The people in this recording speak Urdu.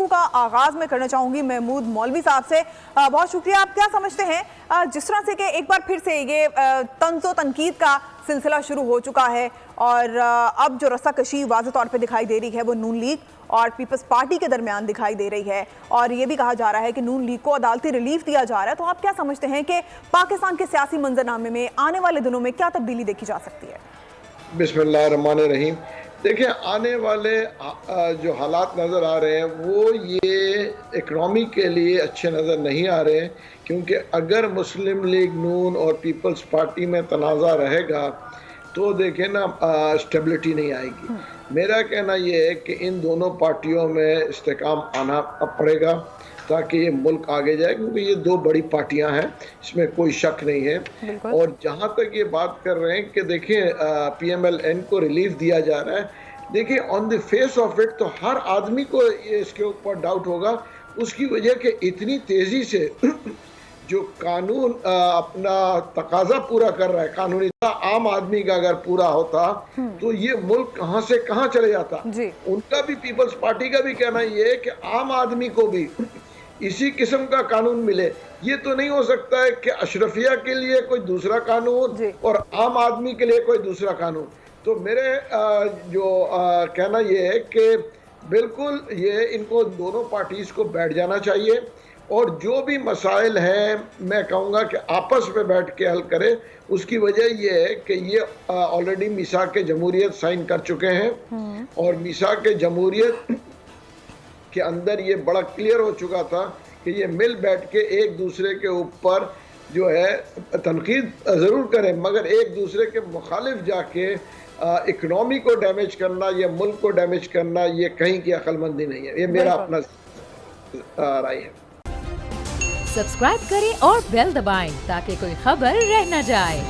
گفتگو کا آغاز میں کرنا چاہوں گی محمود مولوی صاحب سے. بہت شکریہ. آپ کیا سمجھتے ہیں جس طرح سے کہ ایک بار پھر سے یہ طنز و تنقید کا سلسلہ شروع ہو چکا ہے اور اب جو رسہ کشی واضح طور پہ دکھائی دے رہی ہے وہ نون لیگ اور پیپلز پارٹی کے درمیان دکھائی دے رہی ہے اور یہ بھی کہا جا رہا ہے کہ نون لیگ کو عدالتی ریلیف دیا جا رہا ہے, تو آپ کیا سمجھتے ہیں کہ پاکستان کے سیاسی منظرنامے میں آنے والے دنوں میں کیا تبدیلی دیکھی جا سکتی ہے؟ بسم اللہ الرحمن الرحیم. دیکھیں, آنے والے جو حالات نظر آ رہے ہیں وہ یہ اکنامی کے لیے اچھے نظر نہیں آ رہے ہیں, کیونکہ اگر مسلم لیگ نون اور پیپلز پارٹی میں تنازع رہے گا تو دیکھیں نا اسٹیبلٹی نہیں آئے گی. میرا کہنا یہ ہے کہ ان دونوں پارٹیوں میں استحکام آنا پڑے گا تاکہ یہ ملک آگے جائے, کیونکہ یہ دو بڑی پارٹیاں ہیں, اس میں کوئی شک نہیں ہے. اور جہاں تک یہ بات کر رہے ہیں کہ دیکھیں پی ایم ایل این کو ریلیف دیا جا رہا ہے, دیکھیں آن دی فیس آف اٹ تو ہر آدمی کو اس کے اوپر ڈاؤٹ ہوگا, اس کی وجہ کہ اتنی تیزی سے جو قانون اپنا تقاضا پورا کر رہا ہے قانونی, عام آدمی کا اگر پورا ہوتا تو یہ ملک کہاں سے کہاں چلے جاتا. ان کا بھی, پیپلز پارٹی کا بھی کہنا یہ ہے کہ عام آدمی کو بھی اسی قسم کا قانون ملے. یہ تو نہیں ہو سکتا ہے کہ اشرفیہ کے لیے کوئی دوسرا قانون اور عام آدمی کے لیے کوئی دوسرا قانون. تو میرے جو کہنا یہ ہے کہ بالکل یہ ان کو دونوں پارٹیز کو بیٹھ جانا چاہیے اور جو بھی مسائل ہیں میں کہوں گا کہ آپس میں بیٹھ کے حل کرے. اس کی وجہ یہ ہے کہ یہ آلریڈی میثاق جمہوریت سائن کر چکے ہیں اور میثاق جمہوریت کے اندر یہ بڑا کلیئر ہو چکا تھا کہ یہ مل بیٹھ کے ایک دوسرے کے اوپر جو ہے تنقید ضرور کریں, مگر ایک دوسرے کے مخالف جا کے اکنامی کو ڈیمیج کرنا یا ملک کو ڈیمیج کرنا یہ کہیں کی عقل مندی نہیں ہے. یہ میرا اپنا رائے ہے. سبسکرائب کریں اور بیل دبائیں تاکہ کوئی خبر رہ نہ جائے.